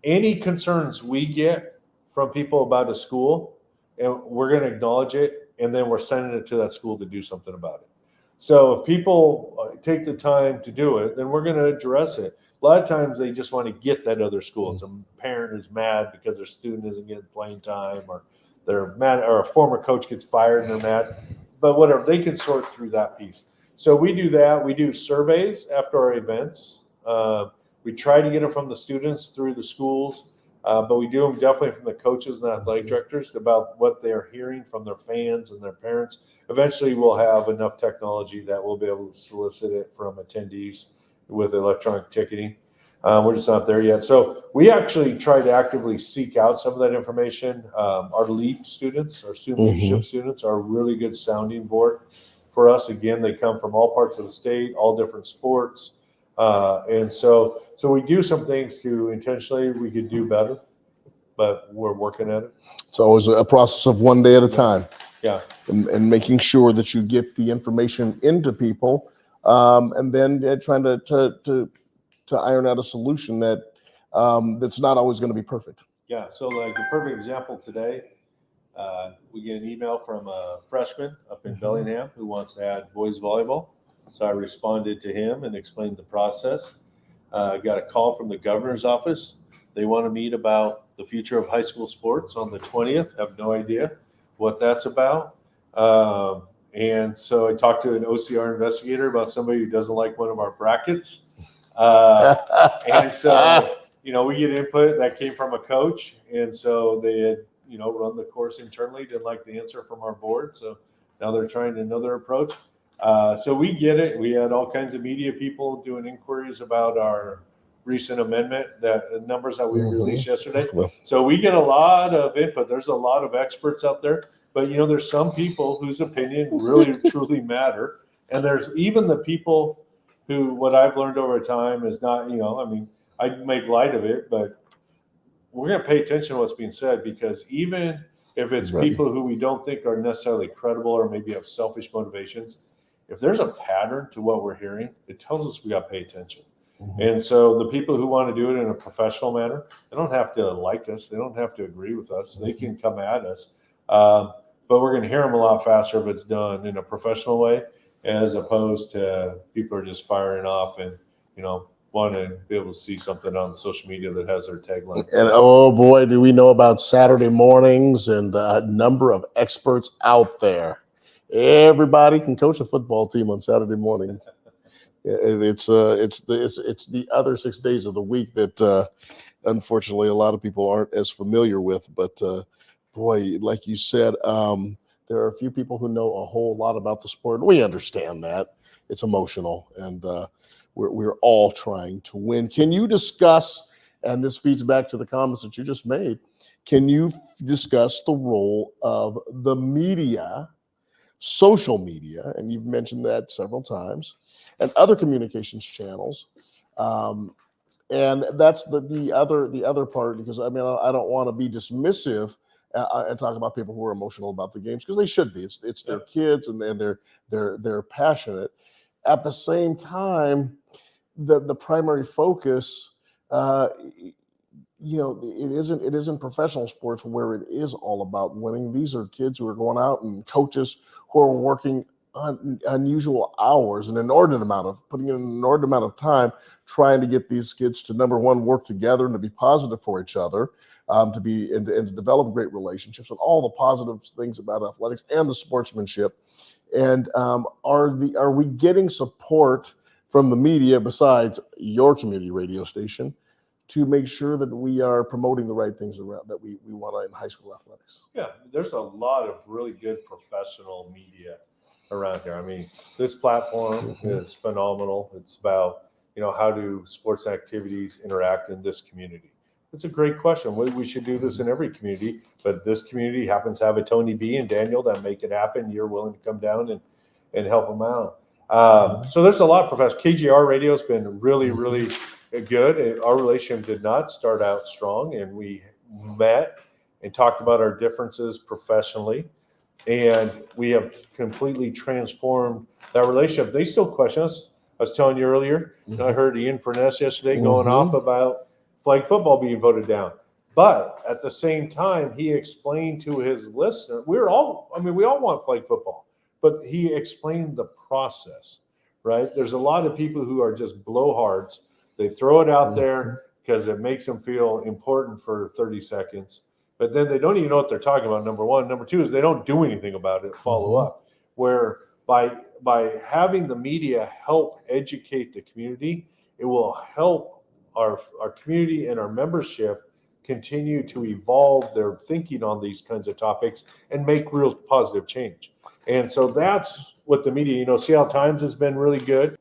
Any concerns we get from people about a school, and we're going to acknowledge it, and then we're sending it to that school to do something about it. So if people take the time to do it, then we're going to address it. A lot of times they just want to get that other school. It's a parent who's mad because their student isn't getting playing time, or they're mad, or a former coach gets fired and they're mad. But whatever, they can sort through that piece. So we do that. We do surveys after our events. We try to get them from the students through the schools, but we do them definitely from the coaches and athletic directors about what they're hearing from their fans and their parents. Eventually, we'll have enough technology that we'll be able to solicit it from attendees with electronic ticketing. We're just not there yet. So we actually try to actively seek out some of that information. Our LEAP students, our student leadership students, are a really good sounding board for us. Again, they come from all parts of the state, all different sports. And so we do some things to intentionally we could do better, but we're working at it. It's always a process of one day at a time. Yeah. And making sure that you get the information into people, and then trying to iron out a solution that that's not always going to be perfect. Yeah. So like the perfect example today, we get an email from a freshman up in Bellingham who wants to add boys volleyball. So I responded to him and explained the process. Got a call from the governor's office. They want to meet about the future of high school sports on the 20th. Have no idea what that's about. And so I talked to an OCR investigator about somebody who doesn't like one of our brackets. And so, we get input that came from a coach. And so they had, run the course internally, didn't like the answer from our board. So now they're trying another approach. So we get it. We had all kinds of media people doing inquiries about our recent amendment, the numbers that we released yesterday. So we get a lot of input. There's a lot of experts out there, but there's some people whose opinion really truly matter. And there's even the people who, what I've learned over time is not, I make light of it, but we're going to pay attention to what's being said, because even if it's people who we don't think are necessarily credible or maybe have selfish motivations, if there's a pattern to what we're hearing, it tells us we got to pay attention. And so the people who want to do it in a professional manner, they don't have to like us. They don't have to agree with us. They can come at us. But we're going to hear them a lot faster if it's done in a professional way, as opposed to people are just firing off and, want to be able to see something on social media that has their tagline. And oh boy, do we know about Saturday mornings and a number of experts out there. Everybody can coach a football team on Saturday morning. It's the other 6 days of the week that unfortunately a lot of people aren't as familiar with. But boy, like you said, there are a few people who know a whole lot about the sport. We understand that it's emotional, and we're all trying to win. Can you discuss? And this feeds back to the comments that you just made. Can you discuss the role of the media, social media, and you've mentioned that several times, and other communications channels? And that's the other part, because I mean, I don't want to be dismissive and talk about people who are emotional about the games, because they should be. It's their kids, and they're passionate. At the same time, the primary focus, it isn't professional sports where it is all about winning. These are kids who are going out, and coaches who are working unusual hours, putting in an inordinate amount of time trying to get these kids to, number one, work together and to be positive for each other, to develop great relationships, and all the positive things about athletics and the sportsmanship. And are we getting support from the media, besides your community radio station, to make sure that we are promoting the right things around that we want in high school athletics? Yeah, there's a lot of really good professional media around here. I mean, this platform is phenomenal. It's about, how do sports activities interact in this community? It's a great question. We should do this in every community, but this community happens to have a Tony B and Daniel that make it happen. You're willing to come down and help them out. So there's a lot of professional. KGR radio has been really, really good. Our relationship did not start out strong, and we met and talked about our differences professionally, and we have completely transformed that relationship. They still question us. I was telling you earlier, I heard Ian Furness yesterday going off about flag football being voted down. But at the same time, he explained to his listener, we all want flag football, but he explained the process, right? There's a lot of people who are just blowhards. They throw it out there because it makes them feel important for 30 seconds, but then they don't even know what they're talking about, number one. Number two is they don't do anything about it, follow up, where by having the media help educate the community, it will help our community and our membership continue to evolve their thinking on these kinds of topics and make real positive change. And so that's what the media, Seattle Times has been really good.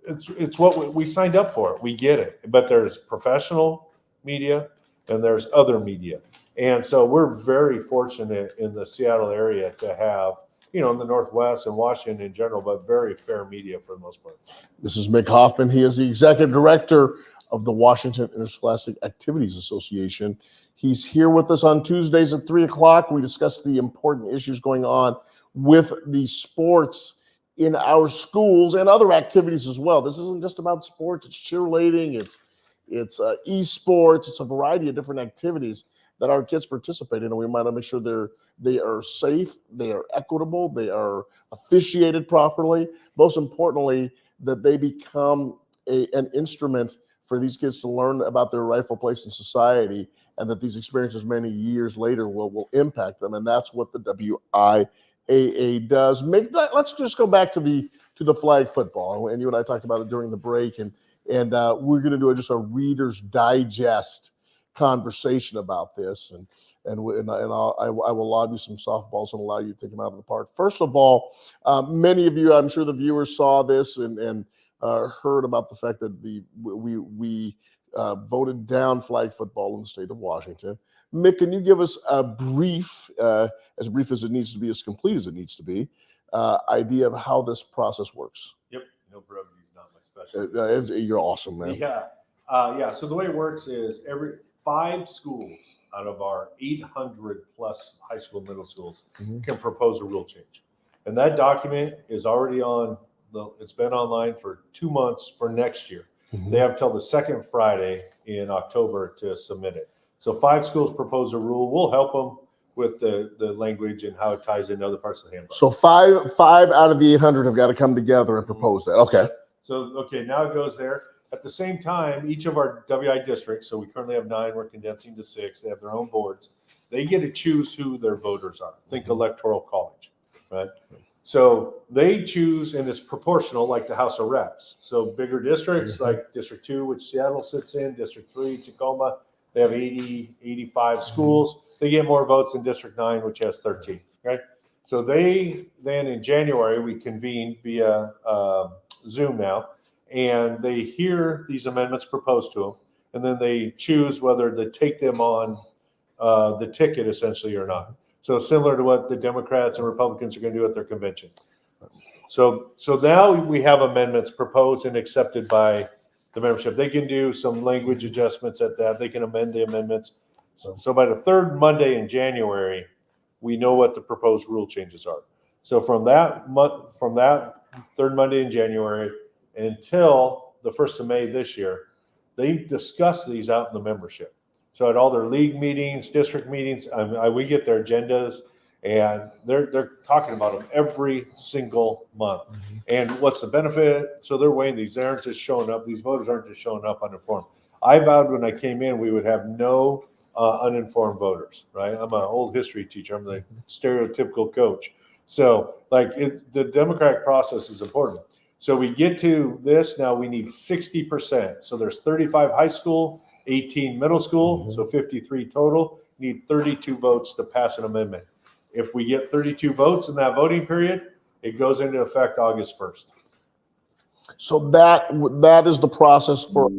It's what we signed up for. We get it. But there's professional media and there's other media. And so we're very fortunate in the Seattle area to have, in the Northwest and Washington in general, but very fair media for the most part. This is Mick Hoffman. He is the executive director of the Washington Interscholastic Activities Association. He's here with us on Tuesdays at 3:00. We discuss the important issues going on with the sports in our schools and other activities as well. This isn't just about sports. It's cheerleading. It's esports. It's a variety of different activities that our kids participate in, and we want to make sure they are safe, they are equitable, they are officiated properly. Most importantly, that they become an instrument for these kids to learn about their rightful place in society, and that these experiences many years later will impact them. And that's what the WIAA does. Let's just go back to the flag football. And you and I talked about it during the break, and we're going to do just a Reader's Digest conversation about this, and I will lob you some softballs and allow you to take them out of the park. First of all, many of you, I'm sure the viewers saw this and heard about the fact that we voted down flag football in the state of Washington. Mick, can you give us a brief as it needs to be, as complete as it needs to be, idea of how this process works? Yep, no brevity is not my specialty. You're awesome, man. Yeah. So the way it works is every 5 schools out of our 800 plus high school, middle schools can propose a rule change. And that document is already it's been online for 2 months for next year. They have till the second Friday in October to submit it. So 5 schools propose a rule. We'll help them with the language and how it ties into other parts of the handbook. So five out of the 800 have got to come together and propose that. Okay. So, now it goes there. At the same time, each of our WI districts, so we currently have 9, we're condensing to 6, they have their own boards. They get to choose who their voters are. Think electoral college, right? So they choose, and it's proportional like the House of Reps. So bigger districts like District 2, which Seattle sits in, District 3, Tacoma, they have 80, 85 schools. They get more votes than District 9, which has 13, right? So they then in January, we convene via Zoom now, and they hear these amendments proposed to them, and then they choose whether to take them on the ticket essentially or not. So similar to what the Democrats and Republicans are going to do at their convention. So now we have amendments proposed and accepted by the membership. They can do some language adjustments at that. They can amend the amendments. So by the third Monday in January, we know what the proposed rule changes are. So from that third Monday in January until the 1st of May this year, they discuss these out in the membership. So at all their league meetings, district meetings, we get their agendas, and they're talking about them every single month. And what's the benefit? So they're weighing these. They aren't just showing up. These voters aren't just showing up uninformed. I vowed when I came in we would have no uninformed voters, right? I'm an old history teacher. I'm the stereotypical coach. So the democratic process is important. So we get to this, now we need 60%. So there's 35 high school, 18 middle school, so 53 total, need 32 votes to pass an amendment. If we get 32 votes in that voting period, it goes into effect August 1st. So that is the process for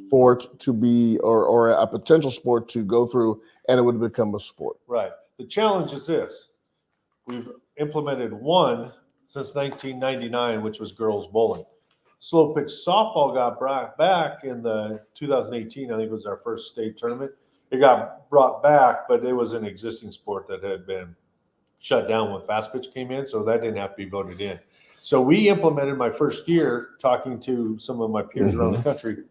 sport to be, or a potential sport to go through, and it would become a sport. Right. The challenge is this. We've implemented one since 1999, which was girls bowling. Slow pitch softball got brought back in the 2018, I think it was our first state tournament. It got brought back, but it was an existing sport that had been shut down when fast pitch came in, so that didn't have to be voted in. So we implemented my first year, talking to some of my peers around the country,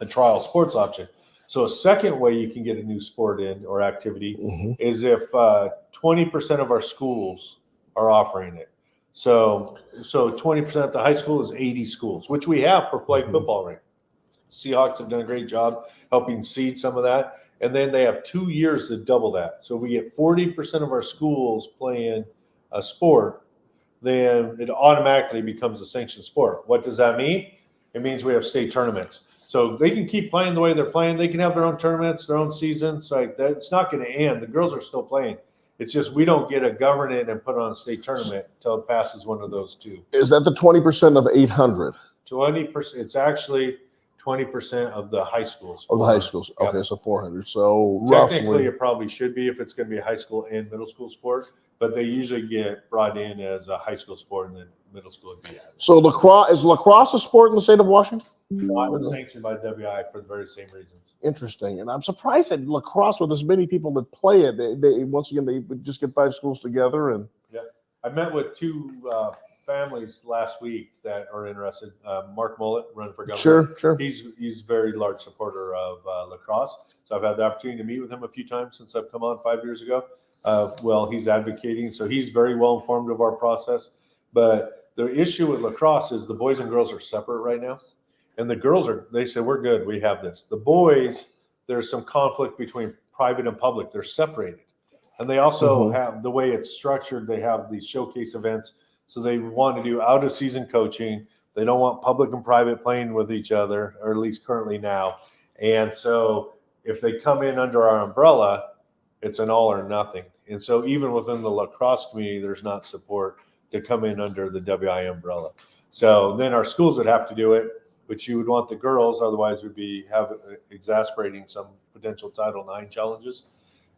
a trial sports option. So a second way you can get a new sport in or activity is if 20% of our schools are offering it. So 20% at the high school is 80 schools, which we have for flag football right. Seahawks have done a great job helping seed some of that. And then they have 2 years to double that. So if we get 40% of our schools playing a sport, then it automatically becomes a sanctioned sport. What does that mean? It means we have state tournaments. So they can keep playing the way they're playing. They can have their own tournaments, their own seasons. Like that, it's not going to end. The girls are still playing. It's just we don't get to govern it and put on a state tournament until it passes one of those two. Is that the 20% of 800? 20%. It's actually 20% of the high schools. Of the high schools. Okay, so 400. So technically, roughly, it probably should be if it's going to be a high school and middle school sport, but they usually get brought in as a high school sport and then middle school would be added. So lacrosse a sport in the state of Washington? Not sanctioned by WIAA for the very same reasons. Interesting, and I'm surprised at lacrosse with as many people that play it. They once again they would just get 5 schools together and. Yeah, I met with 2 families last week that are interested. Mark Mullet, running for governor. Sure. He's very large supporter of lacrosse. So I've had the opportunity to meet with him a few times since I've come on 5 years ago. He's advocating, so he's very well informed of our process. But the issue with lacrosse is the boys and girls are separate right now. And the girls they say, we're good, we have this. The boys, there's some conflict between private and public. They're separated. And they also have, the way it's structured, they have these showcase events. So they want to do out of season coaching. They don't want public and private playing with each other, or at least currently now. And so if they come in under our umbrella, it's an all or nothing. And so even within the lacrosse community, there's not support to come in under the WIAA umbrella. So then our schools would have to do it, which you would want the girls, otherwise would be exasperating some potential Title IX challenges.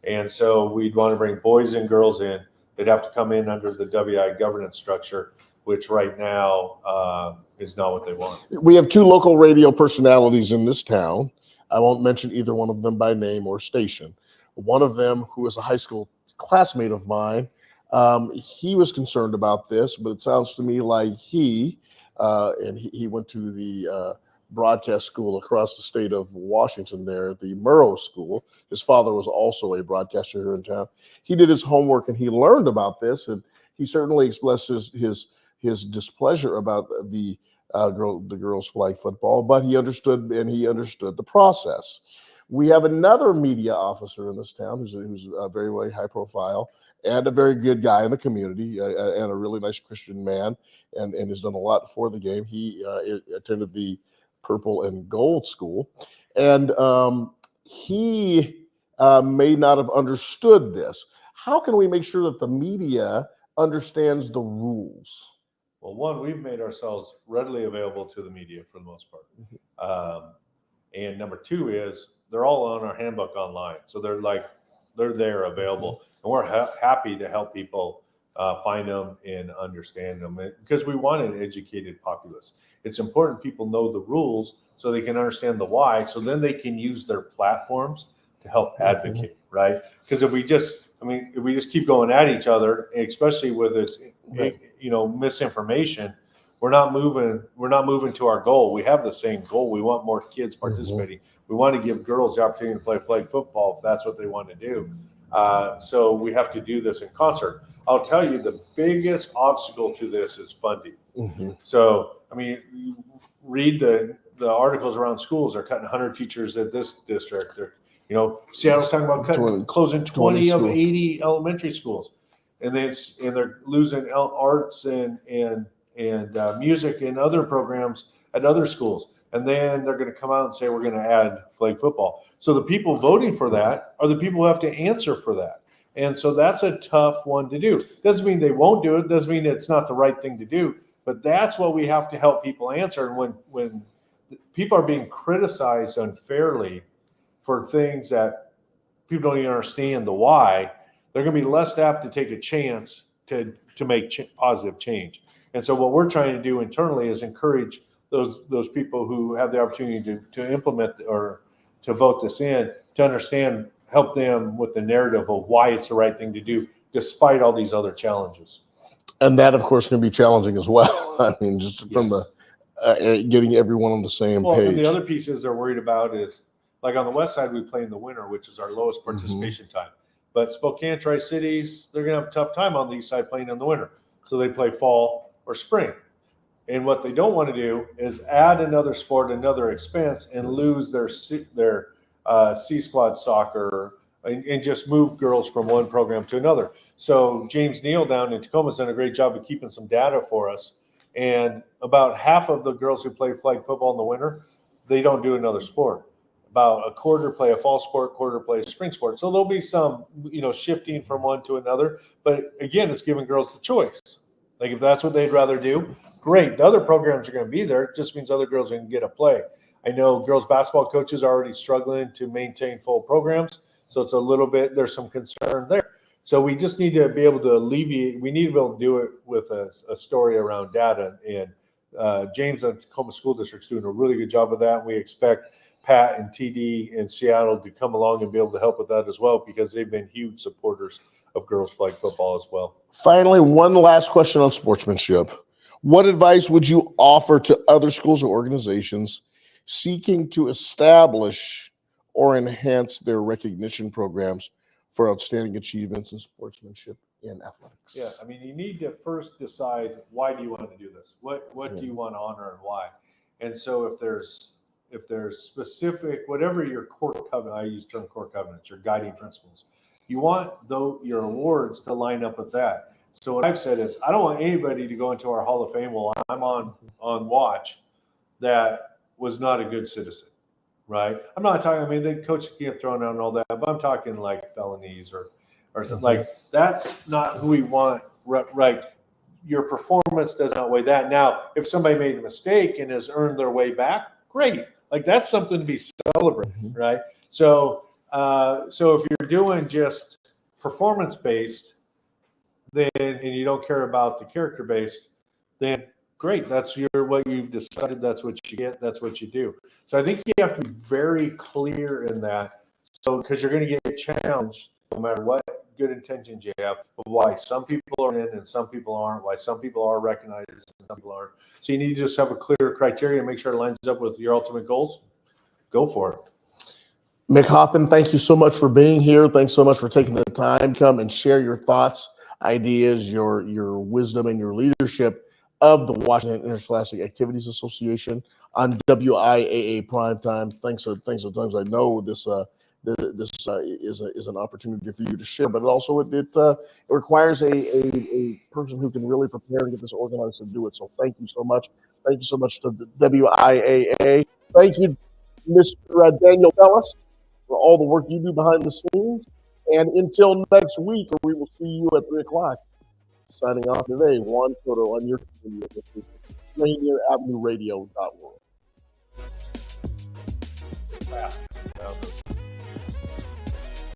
And so we'd want to bring boys and girls in. They'd have to come in under the WIAA governance structure, which right now is not what they want. We have 2 local radio personalities in this town. I won't mention either one of them by name or station. One of them, who is a high school classmate of mine, he was concerned about this, but it sounds to me like he went to the broadcast school across the state of Washington there, the Murrow School. His father was also a broadcaster here in town. He did his homework and he learned about this, and he certainly expressed his displeasure about the girls flag football, but he understood the process. We have another media officer in this town who's very, very high profile and a very good guy in the community and a really nice Christian man and has done a lot for the game. He attended the Purple and Gold School, and he may not have understood this. How can we make sure that the media understands the rules? Well, one, we've made ourselves readily available to the media for the most part. And number two is they're all on our handbook online. So they're there available. And we're happy to help people find them and understand them because we want an educated populace. It's important people know the rules so they can understand the why. So then they can use their platforms to help advocate, right? Because if we just keep going at each other, especially with this, misinformation, we're not moving to our goal. We have the same goal. We want more kids participating. We want to give girls the opportunity to play flag football if that's what they want to do. So we have to do this in concert. I'll tell you, the biggest obstacle to this is funding. So, you read the articles around schools. They're cutting 100 teachers at this district. Seattle's talking about closing 20 of 80 elementary schools, and they're losing arts and music and other programs at other schools. And then they're going to come out and say we're going to add flag football. So the people voting for that are the people who have to answer for that. And so that's a tough one to do. Doesn't mean they won't do it. Doesn't mean it's not the right thing to do. But that's what we have to help people answer. And when people are being criticized unfairly for things that people don't even understand the why, they're going to be less apt to take a chance to make positive change. And so what we're trying to do internally is encourage those people who have the opportunity to implement or to vote this in, to understand, help them with the narrative of why it's the right thing to do, despite all these other challenges. And that, of course, can be challenging as well. From the getting everyone on the same page. And the other pieces they're worried about is, like on the west side, we play in the winter, which is our lowest participation time. But Spokane, Tri-Cities, they're going to have a tough time on the east side playing in the winter. So they play fall or spring. And what they don't want to do is add another sport, another expense, and lose their C squad soccer and just move girls from one program to another. So James Neal down in Tacoma has done a great job of keeping some data for us. And about half of the girls who play flag football in the winter, they don't do another sport. About a quarter play a fall sport, quarter play a spring sport. So there'll be some, shifting from one to another. But again, it's giving girls the choice. Like if that's what they'd rather do, great. The other programs are going to be there. It just means other girls are going to get a play. I know girls basketball coaches are already struggling to maintain full programs. So it's a little bit, there's some concern there. So we just need to be able to alleviate, we need to be able to do it with a story around data. And James and Tacoma School District's doing a really good job of that. We expect Pat and TD in Seattle to come along and be able to help with that as well, because they've been huge supporters of girls flag football as well. Finally, one last question on sportsmanship. What advice would you offer to other schools or organizations seeking to establish or enhance their recognition programs for outstanding achievements in sportsmanship in athletics? Yeah, you need to first decide, why do you want to do this? What do you want to honor and why? And so if there's specific, whatever your core covenant, I use the term core covenants, your guiding principles, you want your awards to line up with that. So what I've said is, I don't want anybody to go into our Hall of Fame while I'm on watch that was not a good citizen, right? I'm not talking, the coach can't throw out and all that, but I'm talking like felonies or something. Like, that's not who we want, right? Your performance does not weigh that. Now, if somebody made a mistake and has earned their way back, great. Like, that's something to be celebrated, right? So if you're doing just performance-based, and you don't care about the character-based, then great. That's what you've decided. That's what you get. That's what you do. So I think you have to be very clear in that. So, because you're going to get challenged no matter what good intentions you have, of why some people are in and some people aren't, why some people are recognized and some people aren't. So you need to just have a clear criteria and make sure it lines up with your ultimate goals. Go for it. Mick Hoffman, thank you so much for being here. Thanks so much for taking the time to come and share your thoughts, ideas, your wisdom, and your leadership of the Washington Interscholastic Activities Association. on WIAA Primetime. Thanks a times. I know this is an opportunity for you to share, but it requires a person who can really prepare and get this organized and do it. So thank you so much. Thank you so much to the WIAA. Thank you, Mr. Daniel Bellis, for all the work you do behind the scenes. And until next week, we will see you at 3 o'clock. Signing off today, Juan Cotto on your Rainier Avenue Radio.org.